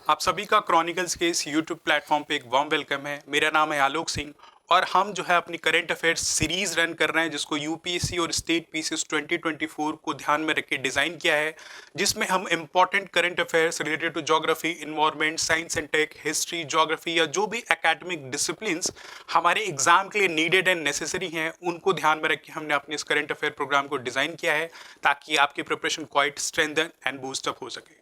आप सभी का क्रॉनिकल्स के इस यूट्यूब प्लेटफॉर्म पे एक वार्म वेलकम है। मेरा नाम है आलोक सिंह और हम जो है अपनी करंट अफेयर्स सीरीज रन कर रहे हैं जिसको यूपीएससी और स्टेट पीसीएस 2024 को ध्यान में रख के डिज़ाइन किया है, जिसमें हम important current affairs related to geography, environment, science and tech, history, geography या जो भी एकेडमिक डिसिप्लिन्स हमारे एग्जाम के लिए नीडेड एंड नेसेसरी हैं उनको ध्यान में रख के हमने अपने इस करंट अफेयर प्रोग्राम को डिज़ाइन किया है ताकि आपकी preparation quite strengthen and boost up हो सके।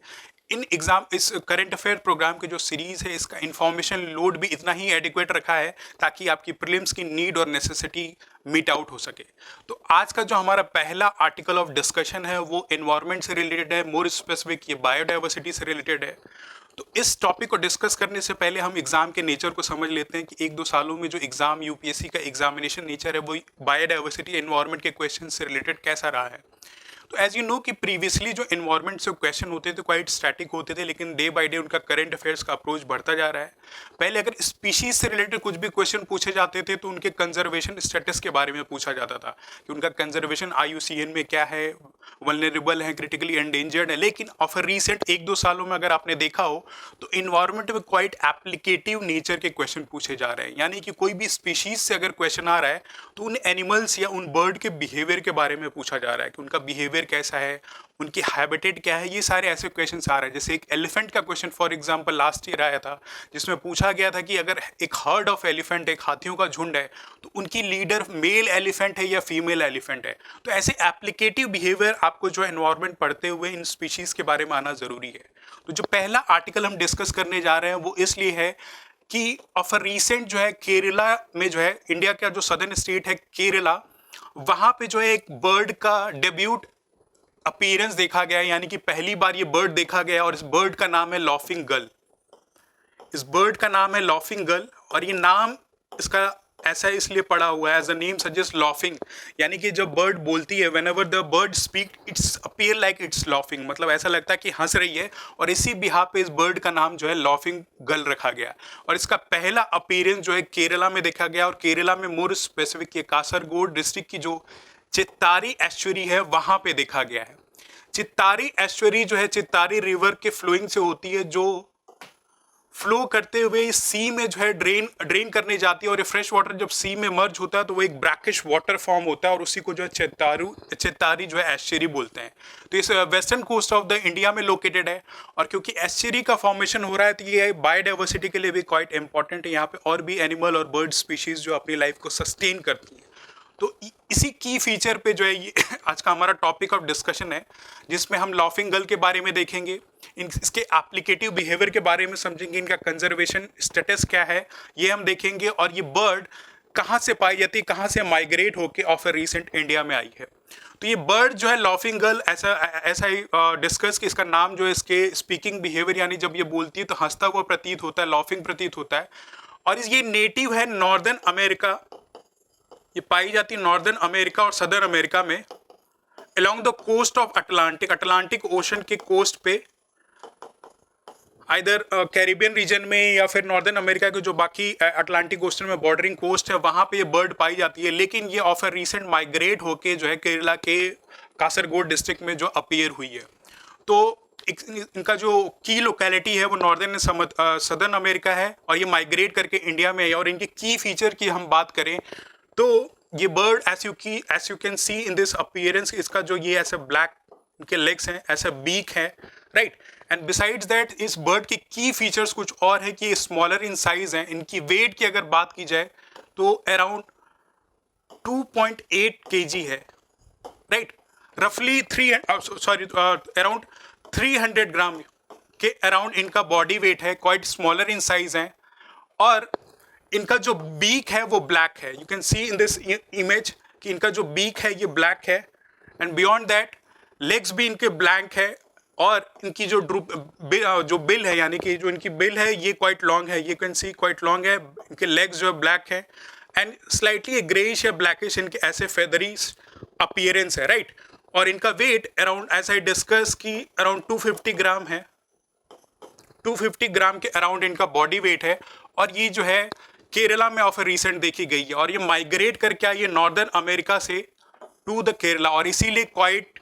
इस करंट अफेयर प्रोग्राम की जो सीरीज है इसका इंफॉर्मेशन लोड भी इतना ही एडिक्वेट रखा है ताकि आपकी प्रीलिम्स की नीड और नेसेसिटी मीट आउट हो सके। तो आज का जो हमारा पहला आर्टिकल ऑफ डिस्कशन है वो एनवायरनमेंट से रिलेटेड है, मोर स्पेसिफिक ये बायोडाइवर्सिटी से रिलेटेड है। तो इस टॉपिक को डिस्कस करने से पहले हम एग्जाम के नेचर को समझ लेते हैं कि एक दो सालों में जो एग्जाम यूपीएससी का एग्जामिनेशन नेचर है वो बायोडाइवर्सिटी एनवायरनमेंट के क्वेश्चन से रिलेटेड कैसा रहा है। तो एज यू नो कि प्रीवियसली जो इन्वायरमेंट से क्वेश्चन होते थे क्वाइट स्टैटिक होते थे, लेकिन डे बाय डे उनका करंट अफेयर्स का अप्रोच बढ़ता जा रहा है। पहले अगर स्पीशीज से रिलेटेड कुछ भी क्वेश्चन पूछे जाते थे तो उनके कंजर्वेशन स्टेटस के बारे में पूछा जाता था कि उनका कंजर्वेशन IUCN में क्या है, वल्नरेबल है, क्रिटिकली एंडेंजर्ड है। लेकिन ऑफर रिसेंट एक दो सालों में अगर आपने देखा हो तो इन्वायरमेंट में क्वाइट एप्लीकेटिव नेचर के क्वेश्चन पूछे जा रहे हैं, यानी कि कोई भी स्पीशीज से अगर क्वेश्चन आ रहा है तो उन एनिमल्स या उन बर्ड के बिहेवियर के बारे में पूछा जा रहा है कि उनका बिहेवियर कैसा है, उनकी हैबिटेट क्या है। ये सारे ऐसे क्वेश्चंस आ रहे हैं। जैसे एक एलिफेंट का question for example last year आया था जिसमें पूछा गया था कि अगर एक हर्ड ऑफ एलिफेंट, एक हाथियों का झुंड है, तो उनकी लीडर मेल एलिफेंट है या फीमेल एलिफेंट है। तो ऐसे एप्लीकेटिव बिहेवियर आपको जो एनवायरमेंट पढ़ते हुए इन स्पीशीज के बारे में आना जरूरी है। तो जो पहला आर्टिकल हम डिस्कस करने जा रहे हैं वो इसलिए है कि ऑफ रिसेंट जो है केरला में जो है, इंडिया का जो सदर्न स्टेट है केरला, वहां पे जो है एक बर्ड का डेब्यूट अपीयरेंस देखा गया है, यानी कि पहली बार ये बर्ड देखा गया और इस बर्ड का नाम है लॉफिंग गर्ल। इस बर्ड का नाम है लॉफिंग गर्ल और ये नाम इसका ऐसा इसलिए पड़ा हुआ है, as a name suggest laughing, यानी कि जब बर्ड बोलती है, whenever the bird speak it's appear like it's laughing, मतलब ऐसा लगता है कि हंस रही है। और इसी बिहार पे इस बर्ड का नाम जो है लॉफिंग गर्ल रखा गया और इसका पहला अपीयरेंस जो है केरला में देखा गया। और केरला में मोर स्पेसिफिक ये कासरगोड डिस्ट्रिक्ट की जो चित्तारी एस्चुरी है वहां पे देखा गया है। चित्तारी एस्चुरी जो है चित्तारी रिवर के फ्लोइंग से होती है, जो फ्लो करते हुए सी में जो है ड्रेन करने जाती है। और ये फ्रेश वाटर जब सी में मर्ज होता है तो वो एक ब्रैकिश वाटर फॉर्म होता है और उसी को जो है चित्तारी जो है एस्चुरी बोलते हैं। तो इस western coast of the India में लोकेटेड है और क्योंकि एस्चुरी का फॉर्मेशन हो रहा है तो ये बायोडाइवर्सिटी के लिए भी क्वाइट इंपॉर्टेंट है। यहाँ पे और भी एनिमल और बर्ड स्पीशीज जो अपनी लाइफ को सस्टेन करती है। तो इसी की फीचर पे जो है ये आज का हमारा टॉपिक ऑफ डिस्कशन है, जिसमें हम लॉफिंग गर्ल के बारे में देखेंगे, इसके एप्लीकेटिव बिहेवियर के बारे में समझेंगे, इनका कंजर्वेशन स्टेटस क्या है ये हम देखेंगे, और ये बर्ड कहाँ से पाई जाती है, कहाँ से माइग्रेट होकर ऑफ ए रिसेंट इंडिया में आई है। तो ये बर्ड जो है लॉफिंग गर्ल ऐसा ही डिस्कस कि इसका नाम जो है इसके स्पीकिंग बिहेवियर, यानी जब ये बोलती है तो हंसता हुआ प्रतीत होता है, लॉफिंग प्रतीत होता है। और ये नेटिव है नॉर्दर्न अमेरिका, ये पाई जाती है नॉर्दर्न अमेरिका और सदर्न अमेरिका में, along the coast of Atlantic ocean के कोस्ट पे, आइदर कैरिबियन रीजन में या फिर नॉर्दर्न अमेरिका के जो बाकी अटलांटिक ओशन में बॉर्डरिंग कोस्ट है वहां पे ये बर्ड पाई जाती है। लेकिन ये ऑफ ए रिसेंट माइग्रेट होके जो है केरला के कासरगोड डिस्ट्रिक्ट में जो अपीयर हुई है। तो इनका जो की लोकेलिटी है वो नॉर्दर्न सदर्न अमेरिका है और ये माइग्रेट करके इंडिया में है। और इनके की फीचर की हम बात करें तो ये bird S U can C in this appearance, इसका जो ये ऐसे ब्लैक इनके लेग्स हैं, ऐसा बीक है, राइट। एंड बिसाइड्स दैट इस बर्ड के की फीचर्स कुछ और है कि ये स्मॉलर इन साइज हैं। इनकी वेट की अगर बात की जाए तो अराउंड 2.8 kg है, राइट। रफली अराउंड 300 ग्राम के अराउंड इनका बॉडी वेट है, क्वाइट स्मॉलर इन साइज है। और इनका जो बीक है वो ब्लैक है, you can C in this image कि इनका जो बीक है ये ब्लैक है। एंड बियॉन्ड दैट लेग्स भी इनके ब्लैक है और इनकी जो बिल है, यानी कि जो इनकी बिल है ये क्वाइट लॉन्ग है, you can see quite long है। इनके लेग्स जो है ब्लैक है एंड स्लाइटली ग्रेइश या ब्लैकिश इनके ऐसे फेदरी अपीयरेंस है, राइट। और इनका weight around as I discuss की अराउंड 250 ग्राम है, 250 ग्राम के अराउंड इनका बॉडी वेट है। और ये जो है केरला में ऑफ रिसेंट देखी गई है और ये माइग्रेट करके आई है नॉर्दर्न अमेरिका से टू द केरला और इसीलिए क्वाइट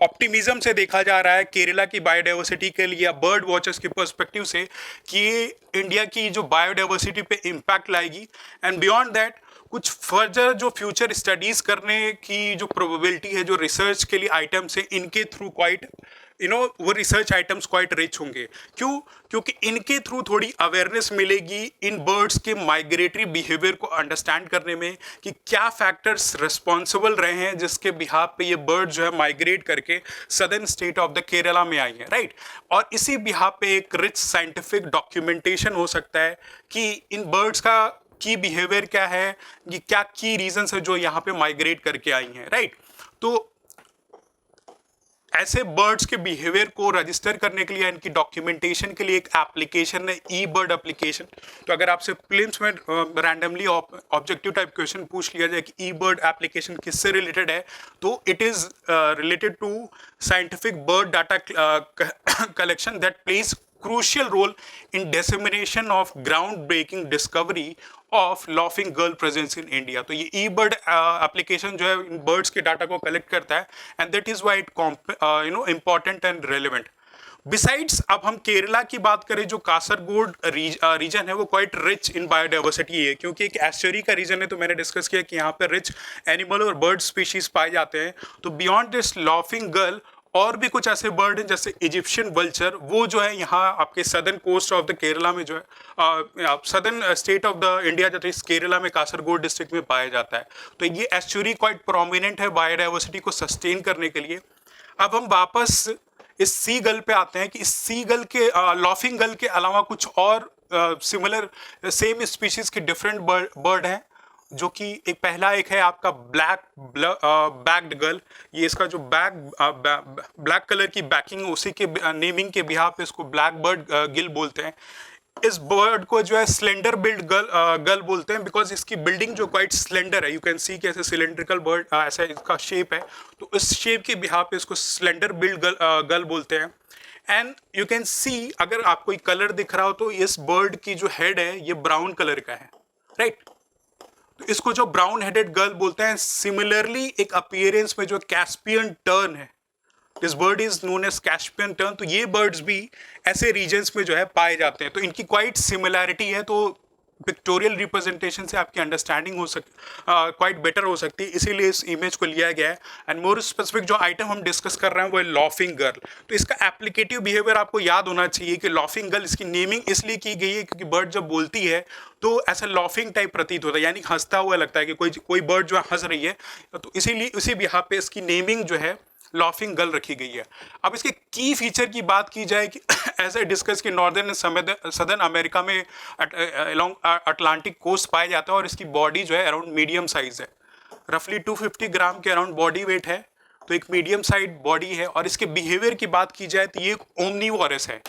ऑप्टिमिज्म से देखा जा रहा है केरला की बायोडाइवर्सिटी के लिए, बर्ड वॉचर्स के पर्सपेक्टिव से, कि ये इंडिया की जो बायोडाइवर्सिटी पे इम्पैक्ट लाएगी। एंड बियॉन्ड दैट कुछ फर्दर जो फ्यूचर स्टडीज़ करने की जो प्रोबेबिलिटी है, जो रिसर्च के लिए आइटम्स है, इनके थ्रू क्वाइट वो रिसर्च आइटम्स क्वाइट रिच होंगे। क्यों? क्योंकि इनके थ्रू थोड़ी अवेयरनेस मिलेगी इन बर्ड्स के माइग्रेटरी बिहेवियर को अंडरस्टैंड करने में, कि क्या फैक्टर्स रिस्पॉन्सिबल रहे हैं जिसके बिहाफ पे ये बर्ड जो है माइग्रेट करके southern state of the Kerala में आई है, राइट। और इसी बिहाफ पे एक रिच साइंटिफिक डॉक्यूमेंटेशन हो सकता है कि इन बर्ड्स का की बिहेवियर क्या है, ये क्या की रीजंस है जो यहाँ पे माइग्रेट करके आई हैं, राइट। तो ऐसे बर्ड्स के बिहेवियर को रजिस्टर करने के लिए, इनकी डॉक्यूमेंटेशन के लिए एक एप्लीकेशन है, ई बर्ड एप्लीकेशन। तो अगर आपसे प्रीलिम्स में रैंडमली ऑब्जेक्टिव टाइप क्वेश्चन पूछ लिया जाए कि ई बर्ड एप्लीकेशन किससे रिलेटेड है, तो it is related to scientific bird data collection that plays crucial role in dissemination of ground-breaking discovery of laughing gull presence in India। तो ये eBird application जो है इन birds के डाटा को collect करता है, and that is why it important and relevant। Besides, अब हम केरला की बात करें, जो कासरगोड रीजन है वो क्वाइट रिच इन बायोडाइवर्सिटी है, क्योंकि एक एस्चुरी का रीजन है। तो मैंने डिस्कस किया कि यहाँ पर रिच एनिमल और बर्ड स्पीशीज पाए जाते हैं। तो बियॉन्ड दिस लाफिंग गर्ल और भी कुछ ऐसे बर्ड हैं जैसे इजिप्शियन वल्चर, वो जो है यहाँ आपके southern coast of the Kerala में जो है southern state of the India जो इस केरला में कासरगोड डिस्ट्रिक्ट में पाया जाता है। तो ये एस्चुरी क्वाइट प्रोमिनेंट है बायोडाइवर्सिटी को सस्टेन करने के लिए। अब हम वापस इस सी गल पे आते हैं कि इस सी गल के लाफिंग गल के अलावा कुछ और सिमिलर सेम स्पीशीज के डिफरेंट बर्ड हैं, जो कि एक है आपका ब्लैक बैक्ड गर्ल। ये इसका जो ब्लैक कलर की बैकिंग, उसी के नेमिंग के बिहाफ पे इसको ब्लैक बर्ड गिल बोलते हैं। इस बर्ड को जो है स्लेंडर बिल्ड गर्ल बोलते हैं, बिकॉज इसकी बिल्डिंग जो क्वाइट स्लेंडर है। यू कैन सी कैसे सिलेंड्रिकल बर्ड ऐसा इसका शेप है, तो इस शेप के बिहाफ पे इसको स्लेंडर बिल्ड गर्ल बोलते हैं। एंड यू कैन सी, अगर आपको कलर दिख रहा हो तो इस बर्ड की जो हेड है ये ब्राउन कलर का है, राइट। तो इसको जो ब्राउन हेडेड गर्ल बोलते हैं। सिमिलरली एक अपीयरेंस में जो कैस्पियन टर्न है, this bird is known as Caspian tern. तो ये बर्ड्स भी ऐसे रीजन्स में जो है पाए जाते हैं, तो इनकी क्वाइट सिमिलैरिटी है। तो पिक्टोरियल रिप्रेजेंटेशन से आपकी अंडरस्टैंडिंग क्वाइट बेटर हो सकती है, इसीलिए इस इमेज को लिया गया है। एंड मोर स्पेसिफिक जो आइटम हम डिस्कस कर रहे हैं वो है लाफिंग गर्ल। तो इसका एप्लीकेटिव बिहेवियर आपको याद होना चाहिए कि लाफिंग गर्ल, इसकी नेमिंग इसलिए की गई है क्योंकि बर्ड जब बोलती है तो ऐसा लाफिंग टाइप प्रतीत होता है, यानी हंसता हुआ लगता है कि कोई बर्ड जो है हंस रही है। तो इसीलिए उसी बिहाफ पे इसकी नेमिंग जो है लाफिंग गर्ल रखी गई है। अब इसके की फीचर की बात की जाए कि ऐसे डिस्कस कि नॉर्दर्न सदर्न अमेरिका में अलोंग अटलांटिक कोस्ट पाया जाता है, और इसकी बॉडी जो है अराउंड मीडियम साइज है, रफली 250 ग्राम के अराउंड बॉडी वेट है। तो एक मीडियम साइज बॉडी है। और इसके बिहेवियर की बात की जाए तो ये एक ओमनीवोरस है।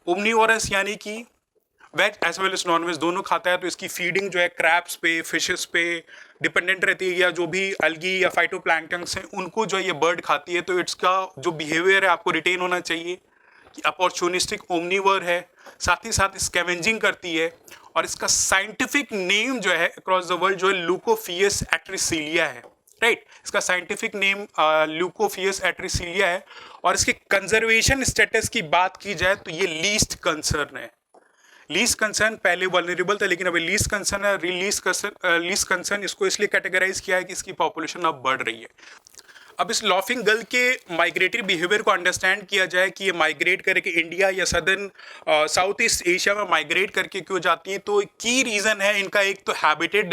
ओमनीवोरस यानी कि veg as well as non veg दोनों खाता है। तो इसकी फीडिंग जो है क्रैब्स पे, फिशेस पे डिपेंडेंट रहती है, या जो भी अलगी या फाइटोप्लैंक्टन्स हैं उनको जो ये बर्ड खाती है। तो इसका जो बिहेवियर है आपको रिटेन होना चाहिए कि अपॉर्चुनिस्टिक ओमनीवर है, साथ ही साथ स्कैवेंजिंग करती है। और इसका साइंटिफिक नेम जो है अक्रॉस द वर्ल्ड जो है लूकोफियस एट्रिसिलिया है, राइट। इसका साइंटिफिक नेम लूकोफियस एट्रिसिलिया है। और इसके कंजर्वेशन स्टेटस की बात की जाए तो ये लीस्ट कंसर्न है। लीस्ट कंसर्न पहले वल्नरेबल था, लेकिन अभी लीस्ट कंसर्न है। लीस्ट कंसर्न इसको इसलिए कैटेगराइज किया है कि इसकी पॉपुलेशन अब बढ़ रही है। अब इस लाफिंग गर्ल के माइग्रेटरी बिहेवियर को अंडरस्टैंड किया जाए कि ये माइग्रेट करके इंडिया या सदर्न साउथ ईस्ट एशिया में माइग्रेट करके क्यों जाती हैं। तो की रीज़न है इनका, एक तो हैबिटेट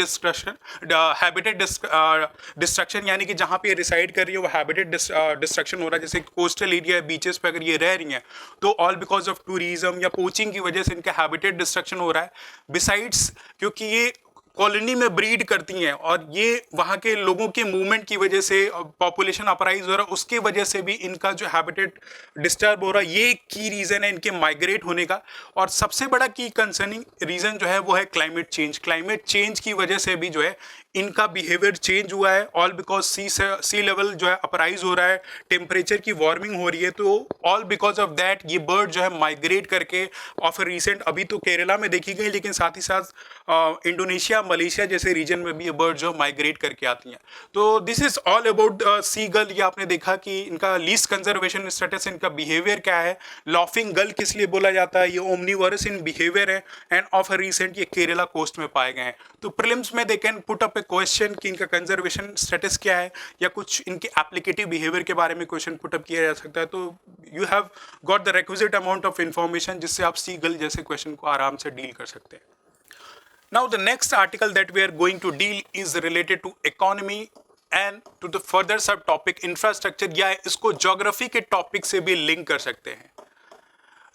डिस्ट्रक्शन, यानी कि जहाँ पे ये रिसाइड कर रही है वो हैबिटेट डिस्ट्रक्शन हो रहा है। जैसे कोस्टल एरिया, बीचेस पे अगर ये रह रही हैं तो ऑल बिकॉज ऑफ टूरिज्म या पोचिंग की वजह से इनका हैबिटेट डिस्ट्रक्शन हो रहा है। बिसाइड्स क्योंकि ये कॉलोनी में ब्रीड करती हैं और ये वहाँ के लोगों के मूवमेंट की वजह से पॉपुलेशन अपराइज हो रहा है, उसके वजह से भी इनका जो हैबिटेट डिस्टर्ब हो रहा है। ये की रीज़न है इनके माइग्रेट होने का। और सबसे बड़ा की कंसर्निंग रीज़न जो है वो है क्लाइमेट चेंज। क्लाइमेट चेंज की वजह से भी जो है इनका बिहेवियर चेंज हुआ है, ऑल बिकॉज सी लेवल जो है अपराइज हो रहा है, टेम्परेचर की वार्मिंग हो रही है। तो ऑल बिकॉज ऑफ दैट ये बर्ड जो है माइग्रेट करके, और फिर रिसेंट अभी तो केरला में देखी गई, लेकिन साथ ही साथ इंडोनेशिया, मलेशिया जैसे रीजन में भी ये बर्ड जो माइग्रेट करके आती हैं। तो this is all about C गल। ये आपने देखा कि इनका लीस्ट कंजर्वेशन स्टेटस, इनका बिहेवियर क्या है। लॉफिंग गल किस लिए बोला जाता है, ये ओमनीवरस इन बिहेवियर है एंड ऑफ अ रिसेंट ये केरला कोस्ट में पाए गए हैं। तो प्रीलिम्स में they can put up A question कि इनका कंजर्वेशन स्टेटस क्या है, या कुछ इनके एप्लीकेटिव बिहेवियर के बारे में क्वेश्चन पुटअप किया जा सकता है। तो you have got the requisite amount of information जिससे आप सी गल जैसे क्वेश्चन को आराम से डील कर सकते हैं। Now the next article that we are going to deal is related to economy and to the further sub topic infrastructure, या इसको ज्योग्राफी के टॉपिक से भी लिंक कर सकते हैं।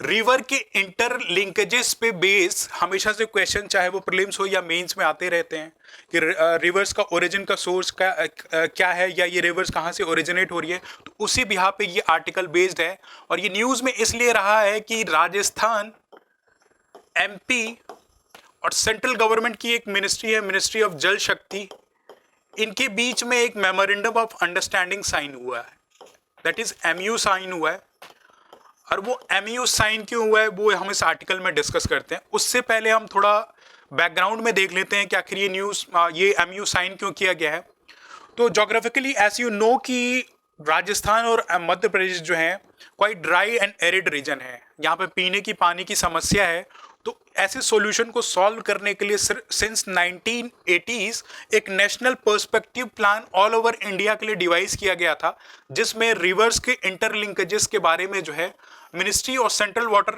रिवर के इंटरलिंकेजेस पे बेस हमेशा से क्वेश्चन, चाहे वो प्रीलिम्स हो या मेंस में आते रहते हैं कि रिवर्स का ओरिजिन का सोर्स क्या है, या ये रिवर्स कहाँ से ओरिजिनेट हो रही है। तो उसी बिहार पे ये आर्टिकल बेस्ड है। और ये न्यूज़ में इसलिए रहा है कि राजस्थान, एमपी और सेंट्रल गवर्नमेंट की एक मिनिस्ट्री है, मिनिस्ट्री ऑफ जल शक्ति, इनके बीच में एक मेमोरेंडम ऑफ अंडरस्टैंडिंग साइन हुआ है, दैट इज MU साइन हुआ है। और वो MU साइन क्यों हुआ है वो हम इस आर्टिकल में डिस्कस करते हैं। उससे पहले हम थोड़ा बैकग्राउंड में देख लेते हैं कि आखिर ये MU साइन क्यों किया गया है। तो जोग्राफिकली एज यू नो कि राजस्थान और मध्य प्रदेश जो है quite dry and arid region है, यहाँ पे पीने की पानी की समस्या है। तो ऐसे सॉल्यूशन को सॉल्व करने के लिए सिंस 1980s एक national perspective plan all over India के लिए डिवाइस किया गया था, जिसमें रिवर्स के इंटरलिंकेजेस के बारे में जो है मिनिस्ट्री और सेंट्रल वाटर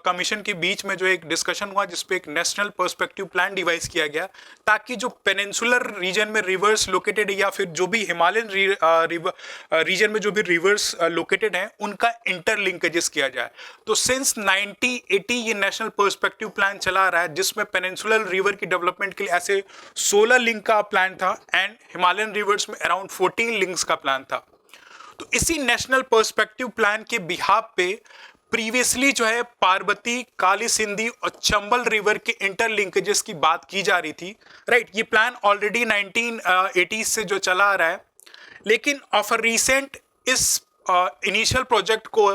कमीशन के बीच में जो एक डिस्कशन हुआ, जिसपे एक नेशनल पर्सपेक्टिव प्लान डिवाइस किया गया, ताकि जो पेनिनसुलर रीजन में रिवर्स लोकेटेड या फिर जो भी हिमालयन रीजन में जो भी रिवर्स लोकेटेड हैं उनका इंटरलिंकेजेस किया जाए। तो सिंस 1980 ये नेशनल पर्सपेक्टिव प्लान चला आ रहा है, जिसमें पेनिनसुलर रिवर की डेवलपमेंट के लिए ऐसे 16 लिंक का प्लान था एंड हिमालयन रिवर्स में अराउंड 14 लिंक्स का प्लान था। तो इसी नेशनल पर्सपेक्टिव प्लान के बिहाफ पे प्रीवियसली जो है पार्वती, काली सिंधी और चंबल रिवर के इंटरलिंकेजेस की बात की जा रही थी, राइट। ये प्लान ऑलरेडी 1980 से जो चला आ रहा है, लेकिन ऑफ रिसेंट इस इनिशियल प्रोजेक्ट को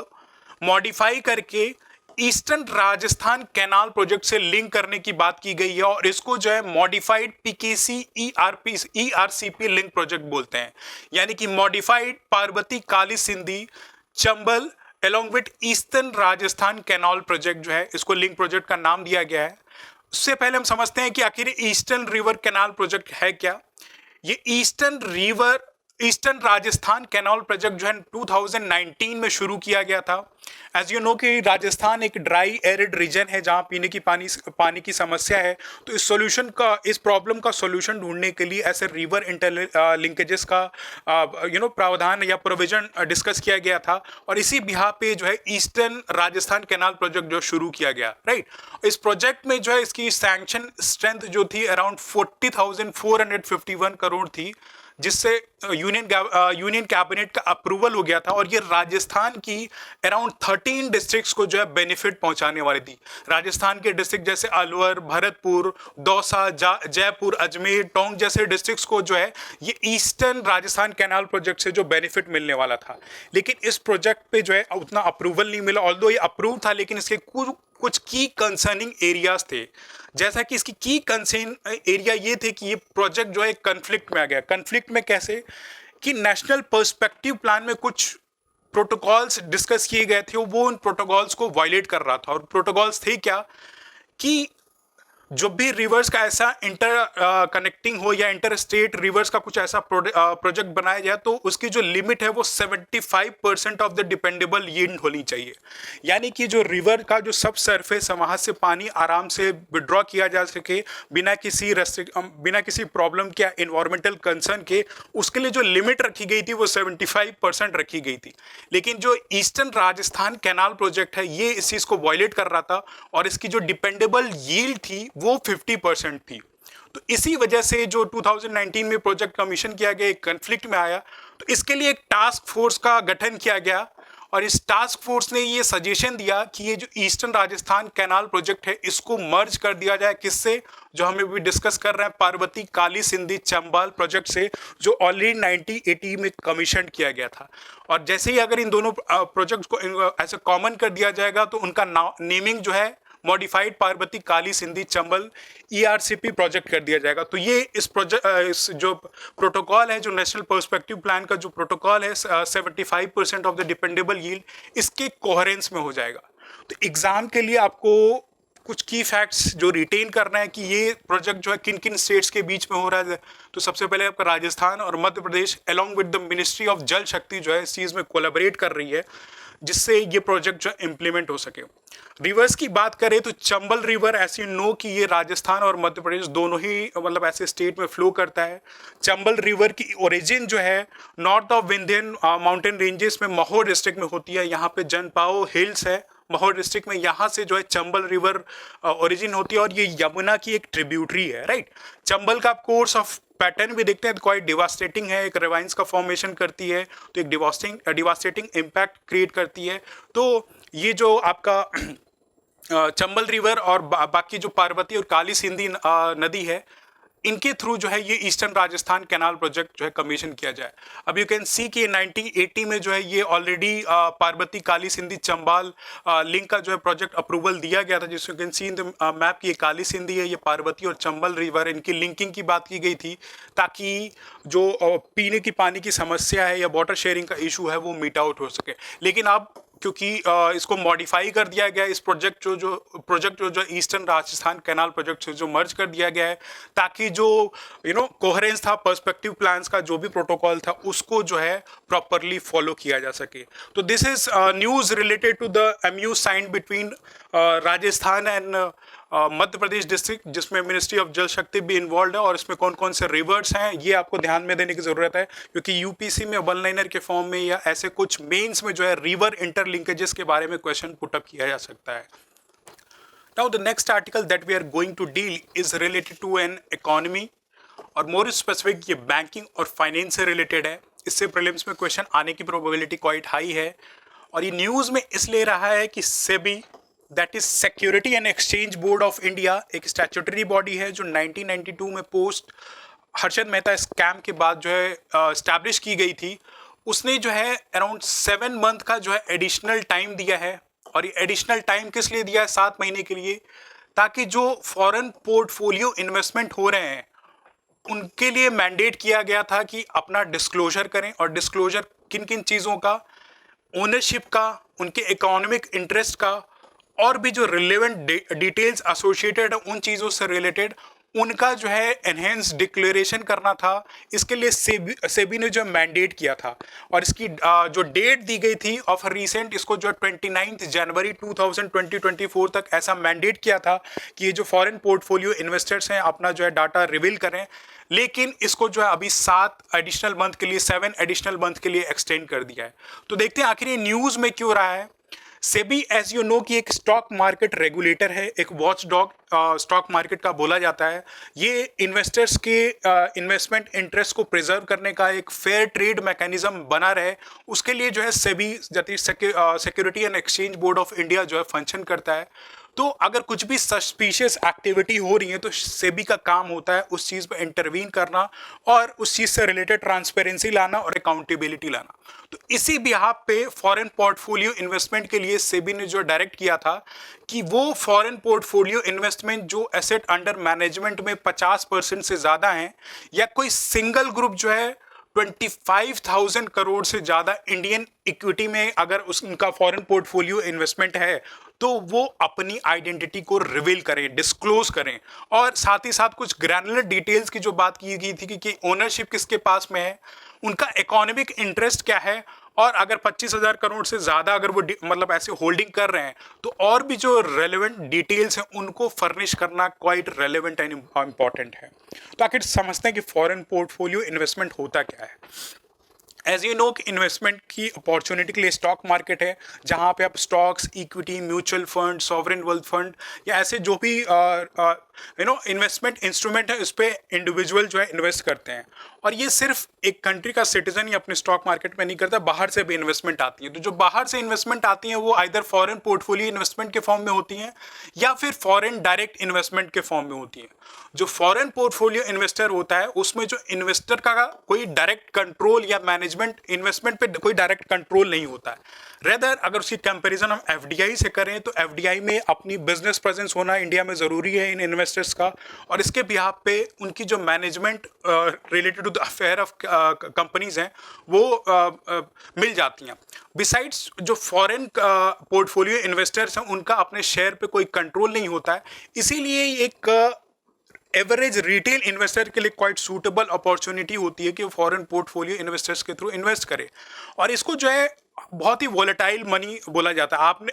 मॉडिफाई करके ईस्टर्न राजस्थान कैनाल प्रोजेक्ट से लिंक करने की बात की गई है, और इसको जो है modified PKC ERCP link project बोलते हैं। यानी कि modified Parvati, Kali Sindhi, Chambal along with eastern Rajasthan canal project जो है, इसको लिंक प्रोजेक्ट का नाम दिया गया है। उससे पहले हम समझते हैं कि आखिर ईस्टर्न रिवर कैनाल प्रोजेक्ट है क्या। ये ईस्टर्न राजस्थान कैनाल प्रोजेक्ट जो है 2019 में शुरू किया गया था। एज यू नो कि राजस्थान एक ड्राई एरिड रीजन है जहाँ पीने की पानी की समस्या है। तो इस प्रॉब्लम का सॉल्यूशन ढूंढने के लिए ऐसे रिवर लिंकेजेस का प्रावधान या प्रोविजन डिस्कस किया गया था, और इसी बिहार पे जो है ईस्टर्न राजस्थान कैनाल प्रोजेक्ट जो शुरू किया गया, राइट। इस प्रोजेक्ट में जो है इसकी सैंक्शन स्ट्रेंथ जो थी अराउंड 40,451 करोड़ थी, जिससे यूनियन कैबिनेट का अप्रूवल हो गया था। और ये राजस्थान की अराउंड 13 डिस्ट्रिक्ट्स को जो है बेनिफिट पहुंचाने वाली थी। राजस्थान के डिस्ट्रिक्ट जैसे अलवर, भरतपुर, दौसा, जयपुर, अजमेर, टोंक जैसे डिस्ट्रिक्ट्स को जो है ये ईस्टर्न राजस्थान कैनाल प्रोजेक्ट से जो बेनिफिट मिलने वाला था। लेकिन इस प्रोजेक्ट पे जो है उतना अप्रूवल नहीं मिला। ऑल्दो ये अप्रूव था, लेकिन इसके कुछ की कंसर्निंग एरियाज थे। जैसा कि इसकी की कंसर्न एरिया ये थे कि ये प्रोजेक्ट जो है कन्फ्लिक्ट में आ गया। कन्फ्लिक्ट में कैसे कि नेशनल पर्सपेक्टिव प्लान में कुछ प्रोटोकॉल्स डिस्कस किए गए थे, वो उन प्रोटोकॉल्स को वायलेट कर रहा था। और प्रोटोकॉल्स थे क्या कि जो भी रिवर्स का ऐसा इंटर कनेक्टिंग हो या इंटर स्टेट रिवर्स का कुछ ऐसा प्रोजेक्ट बनाया जाए, तो उसकी जो लिमिट है वो 75% ऑफ द डिपेंडेबल यील्ड होनी चाहिए। यानी कि जो रिवर का जो सब सरफेस है वहाँ से पानी आराम से विड्रॉ किया जा सके बिना किसी प्रॉब्लम के, इन्वायरमेंटल कंसर्न के। उसके लिए जो लिमिट रखी गई थी वो 75% रखी गई थी। लेकिन जो ईस्टर्न राजस्थान कैनाल प्रोजेक्ट है ये इस चीज़ को वायलेट कर रहा था, और इसकी जो डिपेंडेबल यील्ड थी वो 50% थी। तो इसी वजह से जो 2019 में प्रोजेक्ट कमीशन किया गया, एक कन्फ्लिक्ट में आया। तो इसके लिए एक टास्क फोर्स का गठन किया गया, और इस टास्क फोर्स ने ये सजेशन दिया कि ये जो ईस्टर्न राजस्थान कैनाल प्रोजेक्ट है इसको मर्ज कर दिया जाए। किससे? जो हमें भी डिस्कस कर रहे हैं, पार्वती, काली सिंधी, चंबल प्रोजेक्ट से, जो ऑलरेडी 1980 में कमीशन किया गया था। और जैसे ही अगर इन दोनों प्रोजेक्ट्स को ऐसे कॉमन कर दिया जाएगा तो उनका नेमिंग जो है मॉडिफाइड पार्वती काली सिंधी चंबल ERCP प्रोजेक्ट कर दिया जाएगा। तो ये इस जो प्रोटोकॉल है, जो नेशनल पर्सपेक्टिव प्लान का जो प्रोटोकॉल है 75% ऑफ द डिपेंडेबल यील्ड इसके कोहेरेंस में हो जाएगा। तो एग्जाम के लिए आपको कुछ की फैक्ट्स जो रिटेन करना है कि ये प्रोजेक्ट जो है किन किन स्टेट्स के बीच में हो रहा है। तो सबसे पहले आपका राजस्थान और Madhya Pradesh along with the ministry of Jal Shakti जो है इस चीज़ में कोलैबोरेट कर रही है, जिससे ये प्रोजेक्ट जो है इम्प्लीमेंट हो सके। रिवर्स की बात करें तो चंबल रिवर ऐसे नो कि ये राजस्थान और मध्य प्रदेश दोनों ही मतलब ऐसे स्टेट में फ्लो करता है। चंबल रिवर की ओरिजिन जो है north of Vindhyan mountain ranges में महोर डिस्ट्रिक्ट में होती है। यहाँ पे जनपाओ हिल्स है महोर डिस्ट्रिक्ट में, यहाँ से जो है चंबल रिवर ओरिजिन होती है और ये यमुना की एक ट्रिब्यूटरी है, राइट। चंबल का कोर्स ऑफ पैटर्न भी देखते हैं तो क्वाइट डिवास्टेटिंग है, एक रिवाइंस का फॉर्मेशन करती है, तो एक डिवास्टेटिंग इम्पैक्ट क्रिएट करती है। तो ये जो आपका चंबल रिवर और बाकी जो पार्वती और काली सिंधी नदी है, इनके थ्रू जो है ये ईस्टर्न राजस्थान कैनाल प्रोजेक्ट जो है कमीशन किया जाए। अब यू कैन सी कि 1980 में जो है ये ऑलरेडी पार्वती काली सिंधी चंबाल लिंक का जो है प्रोजेक्ट अप्रूवल दिया गया था, जिसको you can C in the map कि ये काली सिंधी है, ये पार्वती और चंबल रिवर, इनकी लिंकिंग की बात की गई थी ताकि जो पीने की पानी की समस्या है या वाटर शेयरिंग का इशू है वो मीट आउट हो सके। लेकिन अब क्योंकि इसको मॉडिफाई कर दिया गया, इस प्रोजेक्ट जो ईस्टर्न राजस्थान कैनाल प्रोजेक्ट से जो मर्ज कर दिया गया है, ताकि जो कोहेरेंस था पर्सपेक्टिव प्लान्स का, जो भी प्रोटोकॉल था, उसको जो है प्रॉपरली फॉलो किया जा सके। तो this is news related to the MU sign between Rajasthan and Madhya Pradesh district, जिसमें मिनिस्ट्री ऑफ जल शक्ति भी इन्वॉल्व है, और इसमें कौन कौन से रिवर्स हैं ये आपको ध्यान में देने की ज़रूरत है, क्योंकि यूपीसी में वन लाइनर के फॉर्म में या ऐसे कुछ मेंस में जो है रिवर इंटरलिंकेजेस के बारे में क्वेश्चन पुटअप किया जा सकता है। Now the next article that we are going to deal is related to an economy, और मोर स्पेसिफिक ये बैंकिंग और फाइनेंस से रिलेटेड है। इससे प्रीलिम्स में क्वेश्चन आने की प्रोबेबिलिटी क्वाइट हाई है, और ये न्यूज़ में इसलिए रहा है कि SEBI that is security and exchange board of India एक स्टैट्यूटरी बॉडी है जो 1992 में पोस्ट हर्षद मेहता स्कैम के बाद जो है एस्टैब्लिश की गई थी। उसने जो है अराउंड 7 मंथ का जो है एडिशनल टाइम दिया है, और ये एडिशनल टाइम किस लिए दिया है 7 महीने के लिए, ताकि जो फॉरेन पोर्टफोलियो इन्वेस्टमेंट हो रहे हैं उनके लिए मैंडेट किया गया था कि अपना डिस्क्लोजर करें, और डिस्क्लोजर किन किन चीज़ों का, ओनरशिप का, उनके इकोनॉमिक इंटरेस्ट का, और भी जो रिलेवेंट डिटेल्स एसोसिएटेड है उन चीज़ों से रिलेटेड उनका जो है एनहेंस डिक्लेरेशन करना था। इसके लिए सेबी ने जो मैंडेट किया था, और इसकी जो डेट दी गई थी ऑफ रिसेंट, इसको जो 29 जनवरी 2024 तक ऐसा मैंडेट किया था कि ये जो फॉरेन पोर्टफोलियो इन्वेस्टर्स हैं अपना जो है डाटा रिवील करें। लेकिन इसको जो है अभी 7 एडिशनल मंथ के लिए, 7 एडिशनल मंथ के लिए एक्सटेंड कर दिया है। तो देखते हैं आखिर ये न्यूज़ में क्यों रहा है। सेबी एज यू नो कि एक स्टॉक मार्केट रेगुलेटर है, एक वॉच डॉग स्टॉक मार्केट का बोला जाता है। ये इन्वेस्टर्स के इन्वेस्टमेंट इंटरेस्ट को प्रिजर्व करने का एक फेयर ट्रेड मैकेनिज्म बना रहे, उसके लिए जो है SEBI security and exchange board of India जो है फंक्शन करता है। तो अगर कुछ भी सस्पिशियस एक्टिविटी हो रही है तो सेबी का काम होता है उस चीज़ पर इंटरवीन करना और उस चीज़ से रिलेटेड ट्रांसपेरेंसी लाना और अकाउंटेबिलिटी लाना। तो इसी बिहाफ पे फॉरेन पोर्टफोलियो इन्वेस्टमेंट के लिए सेबी ने जो डायरेक्ट किया था कि वो फॉरेन पोर्टफोलियो इन्वेस्टमेंट जो एसेट अंडर मैनेजमेंट में 50% से ज़्यादा हैं, या कोई सिंगल ग्रुप जो है 25,000 करोड़ से ज़्यादा इंडियन इक्विटी में अगर उनका फॉरेन पोर्टफोलियो इन्वेस्टमेंट है, तो वो अपनी आइडेंटिटी को रिवील करें, डिस्क्लोज करें। और साथ ही साथ कुछ ग्रैनुलर डिटेल्स की जो बात की गई थी कि ओनरशिप किसके पास में है, उनका इकोनॉमिक इंटरेस्ट क्या है, और अगर 25,000 करोड़ से ज़्यादा अगर वो मतलब ऐसे होल्डिंग कर रहे हैं तो और भी जो रेलेवेंट डिटेल्स हैं उनको फर्निश करना क्वाइट रेलेवेंट एंड इम्पॉर्टेंट है। तो आखिर समझते हैं कि फॉरेन पोर्टफोलियो इन्वेस्टमेंट होता क्या है। एज यू नो कि इन्वेस्टमेंट की अपॉर्चुनिटी के लिए स्टॉक मार्केट है, जहाँ पे आप stocks, equity, mutual fund, sovereign wealth fund या ऐसे जो भी इन्वेस्टमेंट इंस्ट्रूमेंट है, उस पर इंडिविजुअल जो है इन्वेस्ट करते हैं। और ये सिर्फ एक कंट्री का सिटीजन ही अपने स्टॉक मार्केट में नहीं करता, बाहर से भी इन्वेस्टमेंट आती है। तो जो बाहर से इन्वेस्टमेंट आती है वो आइदर फॉरेन पोर्टफोलियो इन्वेस्टमेंट के फॉर्म में होती हैं या फिर फॉरेन डायरेक्ट इन्वेस्टमेंट के फॉर्म में होती है। जो फॉरेन पोर्टफोलियो इन्वेस्टर होता है उसमें जो इन्वेस्टर का कोई डायरेक्ट कंट्रोल या मैनेजमेंट इन्वेस्टमेंट पे कोई डायरेक्ट कंट्रोल नहीं होता है। रेदर अगर उसकी कंपैरिजन हम एफडीआई से करें तो एफडीआई में अपनी बिजनेस प्रेजेंस होना इंडिया में ज़रूरी है इन इन्वेस्टर्स का, और इसके बिहाफ पे उनकी जो management related to the affair of companies हैं वो मिल जाती हैं। बिसाइड्स जो फॉरेन पोर्टफोलियो इन्वेस्टर्स हैं उनका अपने शेयर पे कोई कंट्रोल नहीं होता है, इसीलिए एक एवरेज रिटेल इन्वेस्टर के लिए क्वाइट सूटेबल अपॉर्चुनिटी होती है कि वो फॉरेन पोर्टफोलियो इन्वेस्टर्स के थ्रू इन्वेस्ट करे। और इसको जो है बहुत ही वोलेटाइल मनी बोला जाता है। आपने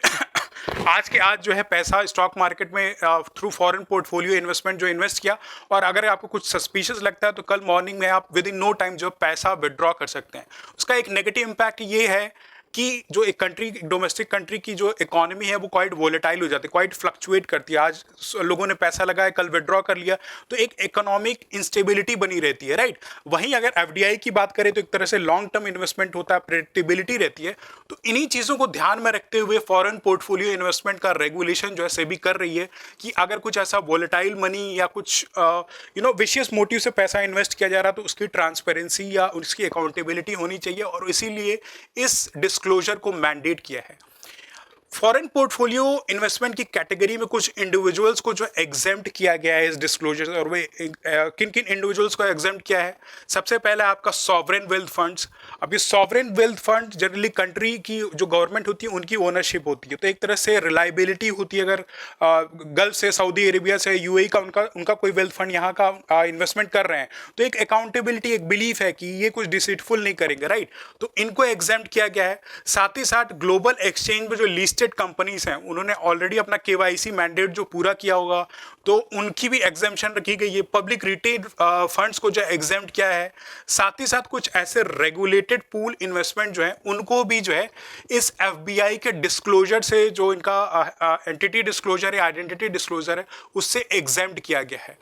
आज जो है पैसा स्टॉक मार्केट में थ्रू फॉरेन पोर्टफोलियो इन्वेस्टमेंट जो इन्वेस्ट किया, और अगर आपको कुछ सस्पिशियस लगता है तो कल मॉर्निंग में आप विद इन नो टाइम जो पैसा विड्रॉ कर सकते हैं। उसका एक नेगेटिव इम्पैक्ट ये है कि जो एक कंट्री, डोमेस्टिक कंट्री की जो इकोनॉमी है वो क्वाइट वोलेटाइल हो जाती है, क्वाइट फ्लक्चुएट करती है। आज लोगों ने पैसा लगाया, कल विड्रॉ कर लिया, तो एक इकोनॉमिक इंस्टेबिलिटी बनी रहती है, राइट। वहीं अगर एफडीआई की बात करें तो एक तरह से लॉन्ग टर्म इन्वेस्टमेंट होता है, प्रेडिक्टेबिलिटी रहती है। तो इन्हीं चीज़ों को ध्यान में रखते हुए फॉरेन पोर्टफोलियो इन्वेस्टमेंट का रेगुलेशन जो है सेबी कर रही है कि अगर कुछ ऐसा वोलेटाइल मनी या कुछ विशियस मोटिव से पैसा इन्वेस्ट किया जा रहा है तो उसकी ट्रांसपेरेंसी या उसकी अकाउंटेबिलिटी होनी चाहिए, और इसीलिए इस डिस्क्लोजर को मैंडेट किया है। फॉरेन पोर्टफोलियो इन्वेस्टमेंट की कैटेगरी में कुछ इंडिविजुअल्स को जो एग्जेम्प्ट किया गया है इस डिस्क्लोजर से, और वे किन किन इंडिविजुअल्स को एग्जेम्प्ट किया है। सबसे पहले आपका सॉवरेन वेल्थ फंड्स। अब ये sovereign wealth fund generally country की जो गवर्नमेंट होती है उनकी ओनरशिप होती है, तो एक तरह से रिलायबिलिटी होती है। अगर गल्फ से, सऊदी अरेबिया से, यूएई का उनका कोई वेल्थ फंड यहाँ का इन्वेस्टमेंट कर रहे हैं तो एक अकाउंटेबिलिटी, एक बिलीफ है कि ये कुछ डिसीटफुल नहीं करेंगे, राइट। तो इनको एग्जेम्प्ट किया गया है। साथ ही साथ ग्लोबल एक्सचेंज में जो लिस्टेड कंपनीज हैं उन्होंने ऑलरेडी अपना केवाईसी मैंडेट जो पूरा किया होगा तो उनकी भी एग्जेम्पशन रखी गई है। पब्लिक रिटेल फंड्स को जो एग्जेम्प्ट किया है। साथ ही साथ कुछ ऐसे रेगुलेटेड पूल इन्वेस्टमेंट जो है उनको भी जो है इस एफबीआई के डिस्क्लोजर से, जो इनका एंटिटी डिस्क्लोजर है, आइडेंटिटी डिस्क्लोजर है, उससे एग्जेम्प्ट किया गया है।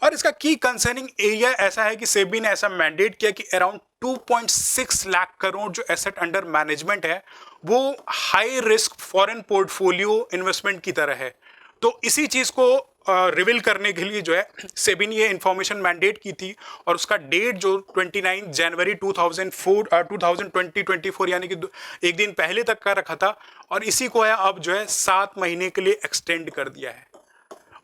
और इसका की कंसर्निंग एरिया ऐसा है कि सेबी ने ऐसा मैंडेट किया कि अराउंड 2.6 लाख करोड़ जो एसेट अंडर मैनेजमेंट है वो high risk foreign portfolio investment की तरह है। तो इसी चीज़ को रिवील करने के लिए जो है सेबी ने ये इंफॉर्मेशन मैंडेट की थी, और उसका डेट जो 29 जनवरी 2024 यानी कि एक दिन पहले तक का रखा था, और इसी को है अब जो है 7 महीने के लिए एक्सटेंड कर दिया है।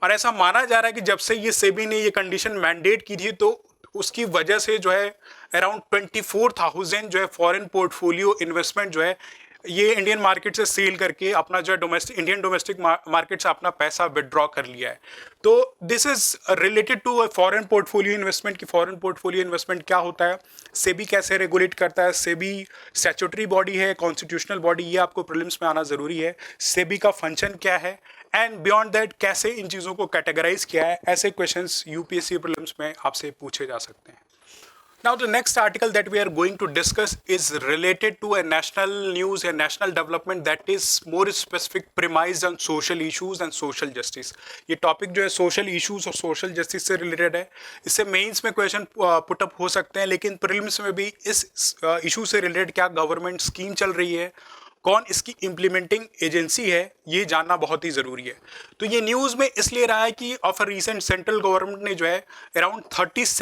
और ऐसा माना जा रहा है कि जब से ये सेबी ने ये कंडीशन मैंडेट की थी तो उसकी वजह से जो है अराउंड 24,000 जो है फॉरेन पोर्टफोलियो इन्वेस्टमेंट जो है ये इंडियन मार्केट से सेल करके अपना जो है इंडियन डोमेस्टिक मार्केट से अपना पैसा विड्रॉ कर लिया है। तो this is related to foreign portfolio investment की फॉरेन पोर्टफोलियो इन्वेस्टमेंट क्या होता है, सेबी कैसे रेगुलेट करता है, सेबी स्टैट्यूटरी बॉडी है, कॉन्स्टिट्यूशनल बॉडी, ये आपको प्रीलिम्स में आना ज़रूरी है। सेबी का फंक्शन क्या है, एंड बियॉन्ड दैट कैसे इन चीज़ों को कैटेगराइज किया है, ऐसे क्वेश्चंस यूपीएससी प्रीलिम्स में आपसे पूछे जा सकते हैं। Now the next article that we are going to discuss is related to a national news, a national development that is more specific premised on social issues and social justice. ये topic जो है social issues और social justice से related है। इससे mains में question put up हो सकते हैं, लेकिन प्रीलिम्स में भी इस इशू से रिलेटेड क्या गवर्नमेंट स्कीम चल रही है, कौन इसकी इम्प्लीमेंटिंग एजेंसी है, ये जानना बहुत ही ज़रूरी है। तो ये न्यूज़ में इसलिए रहा है कि of a recent central government ने जो है अराउंड 30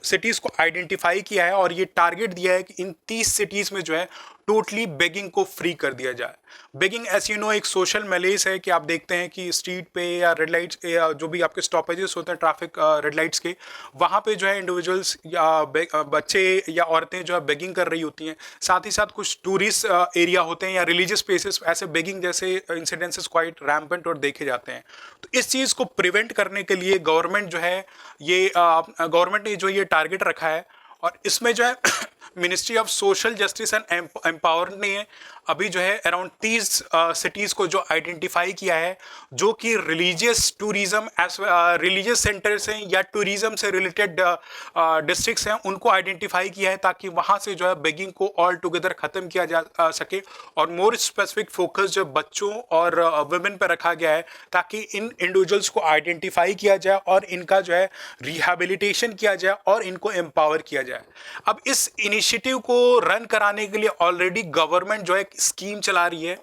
सिटीज़ को आइडेंटिफाई किया है, और ये टारगेट दिया है कि इन 30 सिटीज़ में जो है टोटली बेगिंग को फ्री कर दिया जाए। बेगिंग एज यू नो एक सोशल मैलेस है कि आप देखते हैं कि स्ट्रीट पे या रेड लाइट्स या जो भी आपके स्टॉपेजेस होते हैं ट्रैफिक रेड लाइट्स के, वहाँ पे जो है इंडिविजुअल्स या बच्चे या औरतें जो है बेगिंग कर रही होती हैं। साथ ही साथ कुछ टूरिस्ट एरिया होते हैं या रिलीजियस प्लेसेस, ऐसे बेगिंग जैसे इंसिडेंसेस क्वाइट रैम्पेंट और देखे जाते हैं। तो इस चीज़ को प्रिवेंट करने के लिए गवर्नमेंट जो है ये गवर्नमेंट ने जो ये टारगेट रखा है, और इसमें जो है ministry of social justice and empowerment ने अभी जो है अराउंड 30 सिटीज़ को जो आइडेंटिफाई किया है जो कि रिलीजियस टूरिज़्म रिलीजियस सेंटर्स हैं या टूरिज़्म से रिलेटेड डिस्ट्रिक्ट्स हैं, उनको आइडेंटिफाई किया है ताकि वहाँ से जो है बेगिंग को ऑल टुगेदर ख़त्म किया जा सके। और मोर स्पेसिफिक फोकस जो बच्चों और वुमेन पर रखा गया है ताकि इन इंडिविजुअल्स को आइडेंटिफाई किया जाए और इनका जो है रिहैबिलिटेशन किया जाए और इनको एम्पावर किया जाए। अब इस इनिशिएटिव को रन कराने के लिए ऑलरेडी गवर्नमेंट जो है एक स्कीम चला रही है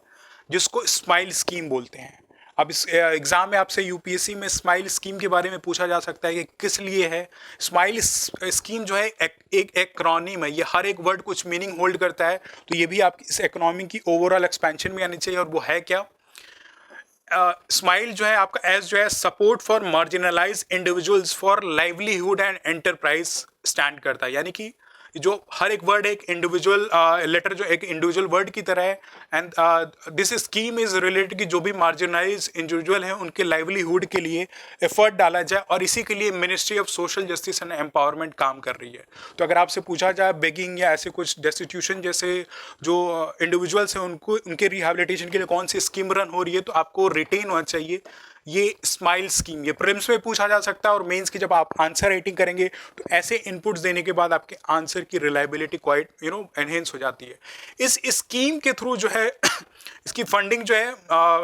जिसको स्माइल स्कीम बोलते हैं। अब इस एग्ज़ाम में आपसे यूपीएससी में स्माइल स्कीम के बारे में पूछा जा सकता है कि किस लिए है। स्माइल स्कीम जो है एक एक्रोनिम है, ये हर एक वर्ड कुछ मीनिंग होल्ड करता है, तो ये भी आप इस इकोनॉमी की ओवरऑल एक्सपेंशन में आनी चाहिए। और वो है क्या? स्माइल जो है आपका एस जो है support for marginalise individuals for livelihood and enterprise stand करता है। यानी कि जो हर एक वर्ड एक इंडिविजुअल लेटर जो एक इंडिविजुअल वर्ड की तरह है। And this scheme is related कि जो भी मार्जिनलाइज इंडिविजुअल हैं उनके लाइवलीहुड के लिए एफर्ट डाला जाए, और इसी के लिए ministry of social justice and empowerment काम कर रही है। तो अगर आपसे पूछा जाए बेगिंग या ऐसे कुछ डेस्टिट्यूशन जैसे जो इंडिविजुअल्स हैं उनको उनके रिहैबिलिटेशन के लिए कौन सी स्कीम रन हो रही है, तो आपको रिटेन होना चाहिए ये स्माइल स्कीम। ये प्रीलिम्स में पूछा जा सकता है और मेंस की जब आप आंसर राइटिंग करेंगे तो ऐसे इनपुट्स देने के बाद आपके आंसर की रिलायबिलिटी क्वाइट एनहेंस हो जाती है। इस स्कीम के थ्रू जो है इसकी फंडिंग जो है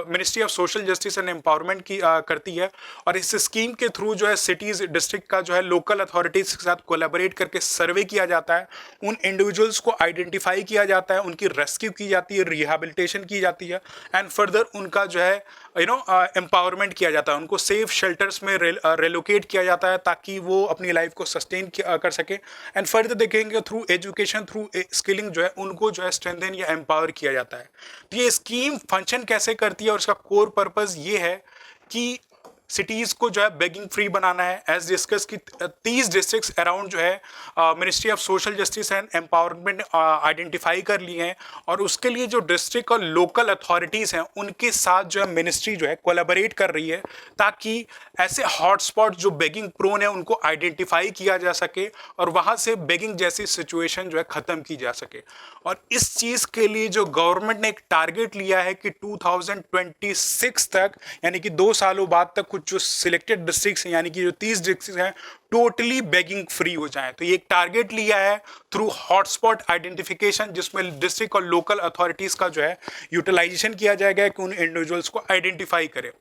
ministry of social justice and empowerment की करती है। और इस स्कीम के थ्रू जो है सिटीज़ डिस्ट्रिक्ट का जो है लोकल अथॉरिटीज़ के साथ कोलैबोरेट करके सर्वे किया जाता है, उन इंडिविजुअल्स को आइडेंटिफाई किया जाता है, उनकी रेस्क्यू की जाती है, रिहैबिलिटेशन की जाती है, एंड फर्दर उनका जो है एम्पावरमेंट किया जाता है, उनको सेफ शेल्टर्स में रेलोकेट किया जाता है ताकि वो अपनी लाइफ को सस्टेन कर सके। एंड फर्दर देखेंगे थ्रू एजुकेशन थ्रू स्किलिंग जो है उनको जो है स्ट्रेंथन या एम्पावर किया जाता है। तो ये स्कीम फंक्शन कैसे करती है और इसका कोर पर्पस ये है कि सिटीज़ को जो है बेगिंग फ्री बनाना है। एज डिस्कस की 30 डिस्ट्रिक्ट्स अराउंड जो है ministry of social justice and empowerment identify कर लिए हैं, और उसके लिए जो डिस्ट्रिक्ट और लोकल अथॉरिटीज़ हैं उनके साथ जो है मिनिस्ट्री जो है कोलैबोरेट कर रही है ताकि ऐसे हॉटस्पॉट जो बेगिंग प्रोन है उनको आइडेंटिफाई किया जा सके और वहाँ से बेगिंग जैसी सिचुएशन जो है ख़त्म की जा सके। और इस चीज़ के लिए जो गवर्नमेंट ने एक टारगेट लिया है कि 2026 तक, यानी कि 2 सालों बाद तक, कुछ जो सिलेक्टेड डिस्ट्रिक्ट्स हैं यानी कि जो 30 डिस्ट्रिक्ट हैं टोटली बेगिंग फ्री हो जाए। तो ये एक टारगेट लिया है थ्रू हॉटस्पॉट आइडेंटिफिकेशन, जिसमें डिस्ट्रिक्ट और लोकल अथॉरिटीज़ का जो है यूटिलाइजेशन किया जाएगा कि उन इंडिविजुअल्स को आइडेंटिफाई करे।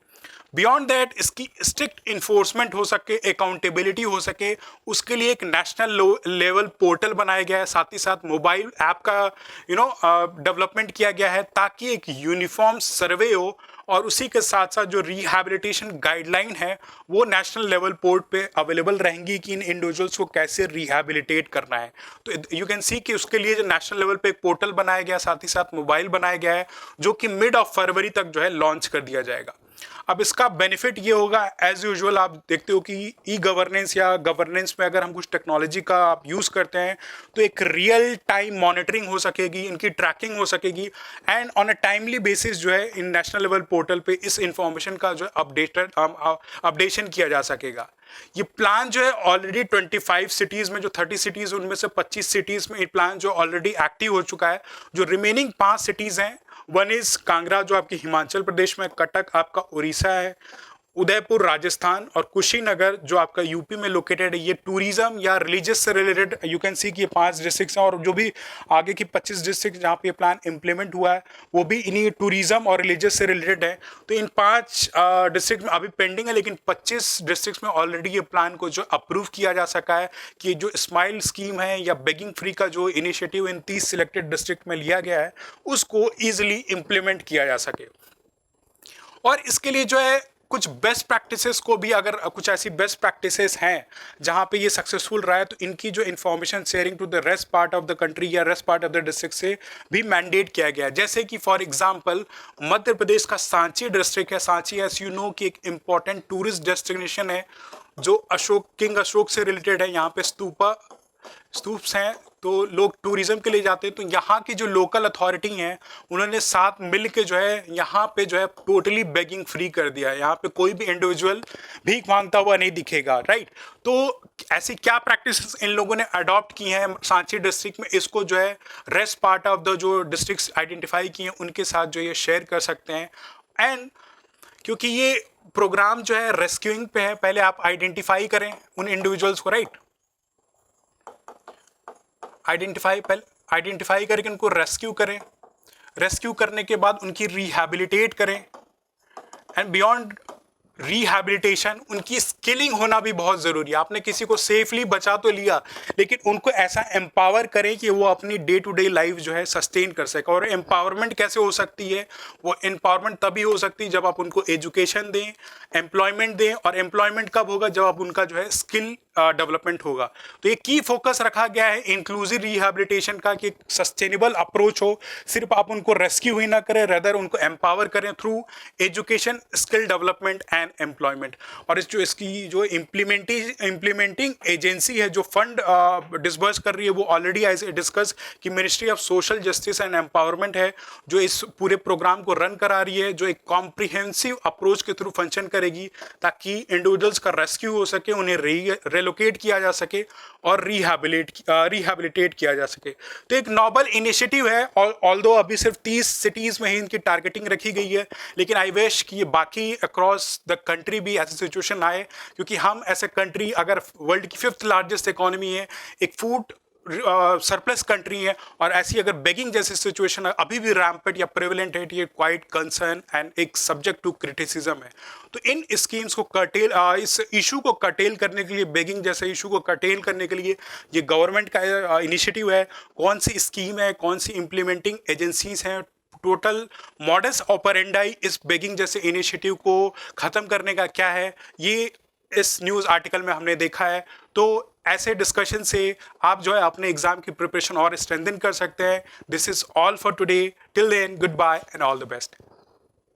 बियॉन्ड दैट इसकी स्ट्रिक्ट इन्फोर्समेंट हो सके, अकाउंटेबिलिटी हो सके, उसके लिए एक नेशनल लेवल पोर्टल बनाया गया है, साथ ही साथ मोबाइल ऐप का डेवलपमेंट किया गया है ताकि एक यूनिफॉर्म सर्वे हो, और उसी के साथ साथ जो रिहैबिलिटेशन गाइडलाइन है वो नेशनल लेवल पोर्ट पे अवेलेबल रहेंगी कि इन इंडिविजुअल्स को कैसे रिहैबिलिटेट करना है। तो यू कैन सी कि उसके लिए जो नेशनल लेवल पे एक पोर्टल बनाया गया, साथ ही साथ मोबाइल बनाया गया है जो कि मिड ऑफ फरवरी तक जो है लॉन्च कर दिया जाएगा। अब इसका बेनिफिट ये होगा, एज यूजुअल आप देखते हो कि ई गवर्नेंस या गवर्नेंस में अगर हम कुछ टेक्नोलॉजी का आप यूज़ करते हैं तो एक रियल टाइम मॉनिटरिंग हो सकेगी, इनकी ट्रैकिंग हो सकेगी, and on a timely basis जो है इन नेशनल लेवल पोर्टल पे इस इंफॉर्मेशन का जो है अपडेशन किया जा सकेगा। ये प्लान जो है ऑलरेडी 25 सिटीज़ में, जो 30 सिटीज़ उनमें से 25 सिटीज़ में ये प्लान जो ऑलरेडी एक्टिव हो चुका है। जो रिमेनिंग 5 सिटीज़ हैं, वन इज़ कांगड़ा जो आपकी हिमाचल प्रदेश में, कटक आपका उड़ीसा है, उदयपुर राजस्थान, और कुशीनगर जो आपका यूपी में लोकेटेड है। ये टूरिज्म या रिलीजियस से रिलेटेड यू कैन सी कि ये 5 डिस्ट्रिक्ट्स हैं, और जो भी आगे की 25 डिस्ट्रिक्ट जहाँ पे ये प्लान इम्प्लीमेंट हुआ है वो भी इन्हीं टूरिज्म और रिलीजियस से रिलेटेड है। तो इन 5 डिस्ट्रिक्ट में अभी पेंडिंग है, लेकिन 25 डिस्ट्रिक्ट्स में ऑलरेडी ये प्लान को जो अप्रूव किया जा सका है कि जो स्माइल स्कीम है या बेगिंग फ्री का जो इनिशिएटिव इन 30 सिलेक्टेड डिस्ट्रिक्ट में लिया गया है उसको ईजिली इम्प्लीमेंट किया जा सके। और इसके लिए जो है कुछ बेस्ट प्रैक्टिसेस को भी, अगर कुछ ऐसी बेस्ट प्रैक्टिसेस हैं जहाँ पे ये सक्सेसफुल रहा है, तो इनकी जो information sharing to the rest part of the country या rest part of the district से भी मैंडेट किया गया है। जैसे कि फॉर एग्जांपल मध्य प्रदेश का सांची डिस्ट्रिक्ट है। सांची एस यू नो कि एक इम्पॉर्टेंट टूरिस्ट डेस्टिनेशन है जो किंग अशोक से रिलेटेड है। यहाँ पे स्तूप्स हैं तो लोग टूरिज्म के लिए जाते हैं, तो यहाँ की जो लोकल अथॉरिटी हैं उन्होंने साथ मिल के जो है यहाँ पे जो है टोटली बेगिंग फ्री कर दिया है। यहाँ पे कोई भी इंडिविजुअल भीख मांगता हुआ नहीं दिखेगा, राइट। तो ऐसी क्या प्रैक्टिस इन लोगों ने अडॉप्ट की हैं सांची डिस्ट्रिक्ट में, इसको जो है रेस्ट पार्ट ऑफ द जो डिस्ट्रिक्ट्स आइडेंटिफाई किए हैं उनके साथ जो ये शेयर कर सकते हैं। एंड क्योंकि ये प्रोग्राम जो है रेस्क्यूइंग पे है, पहले आप आइडेंटिफाई करें उन इंडिविजुअल्स को, राइट। आइडेंटिफाई करके उनको रेस्क्यू करें, रेस्क्यू करने के बाद उनकी रिहैबिलिटेट करें, एंड बियॉन्ड रिहैबिलिटेशन उनकी स्किलिंग होना भी बहुत ज़रूरी है। आपने किसी को सेफली बचा तो लिया, लेकिन उनको ऐसा एम्पावर करें कि वो अपनी डे टू डे लाइफ जो है सस्टेन कर सके। और एम्पावरमेंट कैसे हो सकती है? वो एम्पावरमेंट तभी हो सकती है जब आप उनको एजुकेशन दें, एम्प्लॉयमेंट दें। और एम्प्लॉयमेंट कब होगा? जब आप उनका जो है स्किल डेवलपमेंट होगा। तो ये की फोकस रखा गया है इंक्लूसिव रिहैबिलिटेशन का, कि सस्टेनेबल अप्रोच हो। सिर्फ आप उनको रेस्क्यू ही ना करें, रेदर उनको एम्पावर करें through education, skill development and employment. और इसकी जो इम्प्लीमेंटिंग एजेंसी है जो फंड डिसबर्स कर रही है, वो ऑलरेडी एज ए डिस्कस कि ministry of social justice and empowerment है जो इस पूरे प्रोग्राम को रन करा रही है, जो एक कॉम्प्रिहेंसिव अप्रोच के थ्रू फंक्शन करेगी ताकि इंडिविजुअल्स का रेस्क्यू हो सके, उन्हें रिलोकेट किया जा सके और रिहैबिलिटेट किया जा सके। तो एक नोबल इनिशिएटिव है। ऑल्दो अभी सिर्फ 30 सिटीज़ में ही इनकी टारगेटिंग रखी गई है, लेकिन आई विश कि ये बाकी अक्रॉस द कंट्री भी ऐसी सिचुएशन आए, क्योंकि हम ऐसे कंट्री अगर वर्ल्ड की 5th लार्जेस्ट इकोनॉमी है, एक फूड सरप्लस कंट्री है, और ऐसी अगर बेगिंग जैसी सिचुएशन अभी भी रैम्पेंट या प्रेवलेंट है, ये क्वाइट कंसर्न एंड एक सब्जेक्ट टू क्रिटिसिज्म है। तो इन स्कीम्स को कर्टेल, इस इशू को कर्टेल करने के लिए, बेगिंग जैसे इशू को कर्टेल करने के लिए ये गवर्नमेंट का इनिशिएटिव है। कौन सी स्कीम है, कौन सी इम्प्लीमेंटिंग एजेंसीज हैं, टोटल मॉडस ऑपरेंडाई इस बेगिंग जैसे इनिशिएटिव को ख़त्म करने का क्या है, ये इस न्यूज़ आर्टिकल में हमने देखा है। तो ऐसे डिस्कशन से आप जो है अपने एग्जाम की प्रिपरेशन और स्ट्रेंथन कर सकते हैं। This is all for today. Till then, good bye and all the best.